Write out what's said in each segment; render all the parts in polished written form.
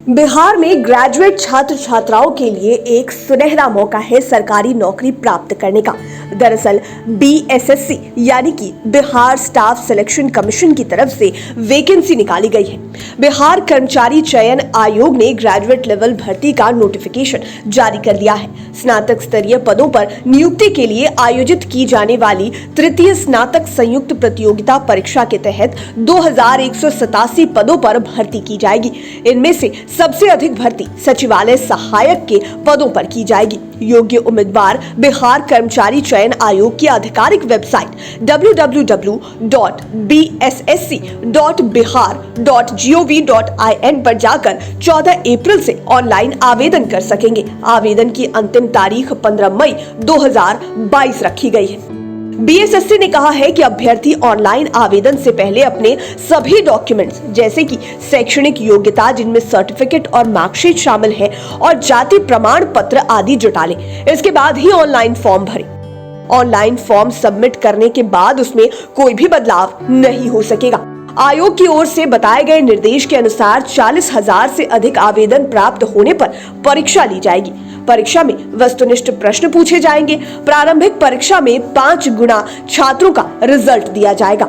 बिहार में ग्रेजुएट छात्र छात्राओं के लिए एक सुनहरा मौका है सरकारी नौकरी प्राप्त करने का। दरअसल बीएसएससी यानी कि बिहार स्टाफ सिलेक्शन कमीशन की तरफ से वैकेंसी निकाली गई है। बिहार कर्मचारी चयन आयोग ने ग्रेजुएट लेवल भर्ती का नोटिफिकेशन जारी कर दिया है। स्नातक स्तरीय पदों पर नियुक्ति के लिए आयोजित की जाने वाली तृतीय स्नातक संयुक्त प्रतियोगिता परीक्षा के तहत 2187 पदों पर भर्ती की जाएगी। इनमें से सबसे अधिक भर्ती सचिवालय सहायक के पदों पर की जाएगी। योग्य उम्मीदवार बिहार कर्मचारी चयन आयोग की आधिकारिक वेबसाइट www.bssc.bihar.gov.in पर जाकर 14 अप्रैल से ऑनलाइन आवेदन कर सकेंगे। आवेदन की अंतिम तारीख 15 मई 2022 रखी गई है। बीएसएससी ने कहा है कि अभ्यर्थी ऑनलाइन आवेदन से पहले अपने सभी डॉक्यूमेंट्स जैसे कि शैक्षणिक योग्यता जिनमें सर्टिफिकेट और मार्कशीट शामिल है और जाति प्रमाण पत्र आदि जुटा लें। इसके बाद ही ऑनलाइन फॉर्म भरें। ऑनलाइन फॉर्म सबमिट करने के बाद उसमें कोई भी बदलाव नहीं हो सकेगा। आयोग की ओर से बताए गए निर्देश के अनुसार 40,000 से अधिक आवेदन प्राप्त होने पर परीक्षा ली जाएगी। परीक्षा में वस्तुनिष्ठ प्रश्न पूछे जाएंगे। प्रारंभिक परीक्षा में 5 गुना छात्रों का रिजल्ट दिया जाएगा।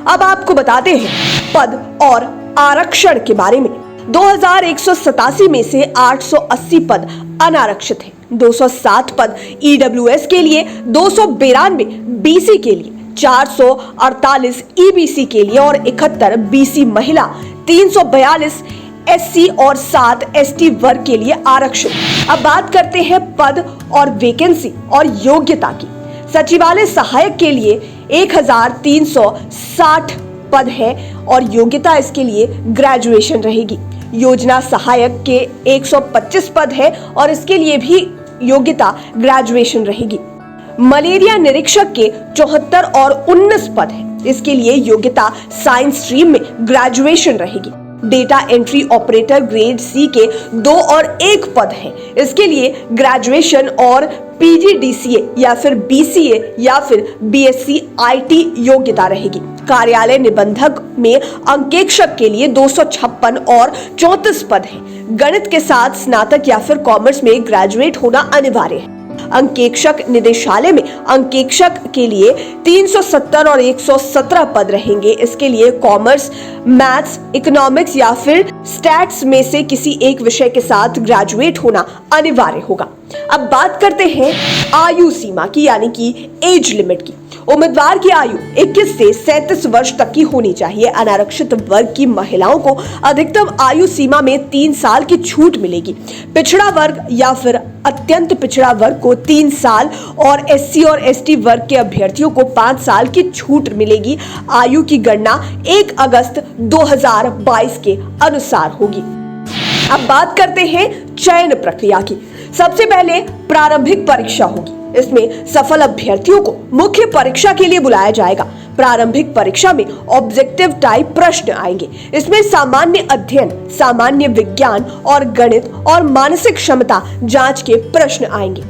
अब आपको बताते हैं पद और आरक्षण के बारे में। 2187 में से 880 पद अनारक्षित हैं। 207 पद ईडब्ल्यूएस के लिए, 292 बीसी के लिए, 448 ईबीसी के लिए और 71 बीसी महिला, 342 एससी और 7 एसटी वर्ग के लिए आरक्षित। अब बात करते हैं पद और वैकेंसी और योग्यता की। सचिवालय सहायक के लिए 1360 पद है और योग्यता इसके लिए ग्रेजुएशन रहेगी। योजना सहायक के 125 पद है और इसके लिए भी योग्यता ग्रेजुएशन रहेगी। मलेरिया निरीक्षक के 74 और 19 पद है। इसके लिए योग्यता साइंस स्ट्रीम में ग्रेजुएशन रहेगी। Data entry operator grade C के 2 और 1 पद हैं। इसके लिए ग्रेजुएशन और पीजीडीसीए या फिर बीसीए या फिर बीएससी आईटी योग्यता रहेगी। कार्यालय निबंधक में अंकेक्षक के लिए 256 और 34 पद हैं। गणित के साथ स्नातक या फिर कॉमर्स में ग्रेजुएट होना अनिवार्य है। अंकेक्षक निदेशालय में अंकेक्षक के लिए 370 और 117 पद रहेंगे। इसके लिए कॉमर्स, मैथ्स, इकोनॉमिक्स या फिर स्टैट्स में से किसी एक विषय के साथ ग्रेजुएट होना अनिवार्य होगा। अब बात करते हैं आयु सीमा की यानी कि एज लिमिट की। उम्मीदवार की आयु 21 से 37 वर्ष तक की होनी चाहिए। अनारक्षित वर्ग की महिलाओं को अधिकतम आयु सीमा में 3 साल की छूट मिलेगी। पिछड़ा वर्ग या फिर अत्यंत पिछड़ा वर्ग को 3 साल और एससी और एसटी वर्ग के अभ्यर्थियों को 5 साल की छूट मिलेगी। आयु की गणना 1 अगस्त 2022 के अनुसार होगी। अब बात करते हैं चयन प्रक्रिया की। सबसे पहले प्रारंभिक परीक्षा होगी। इसमें सफल अभ्यर्थियों को मुख्य परीक्षा के लिए बुलाया जाएगा। प्रारंभिक परीक्षा में ऑब्जेक्टिव टाइप प्रश्न आएंगे। इसमें सामान्य अध्ययन, सामान्य विज्ञान और गणित और मानसिक क्षमता जांच के प्रश्न आएंगे।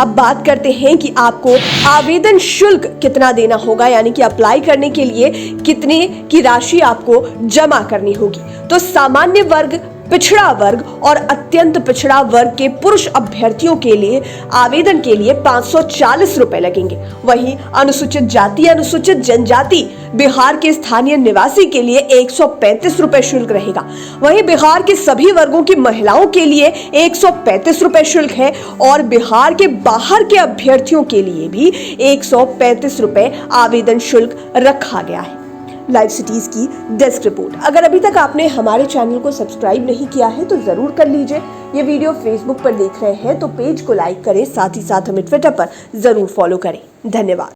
अब बात करते हैं कि आपको आवेदन शुल्क कितना देना होगा यानी कि अप्लाई करने के लिए कितने की राशि आपको जमा करनी होगी। तो सामान्य वर्ग, पिछड़ा वर्ग और अत्यंत पिछड़ा वर्ग के पुरुष अभ्यर्थियों के लिए आवेदन के लिए 540 रुपए लगेंगे। वहीं अनुसूचित जाति, अनुसूचित जनजाति, बिहार के स्थानीय निवासी के लिए 135 रुपए शुल्क रहेगा। वहीं बिहार के सभी वर्गों की महिलाओं के लिए 135 रुपए शुल्क है और बिहार के बाहर के अभ्यर्थियों के लिए भी 135 रुपए आवेदन शुल्क रखा गया है। लाइव सिटीज की डेस्क रिपोर्ट। अगर अभी तक आपने हमारे चैनल को सब्सक्राइब नहीं किया है तो जरूर कर लीजिए। ये वीडियो फेसबुक पर देख रहे हैं तो पेज को लाइक करें, साथ ही साथ हमें ट्विटर पर जरूर फॉलो करें। धन्यवाद।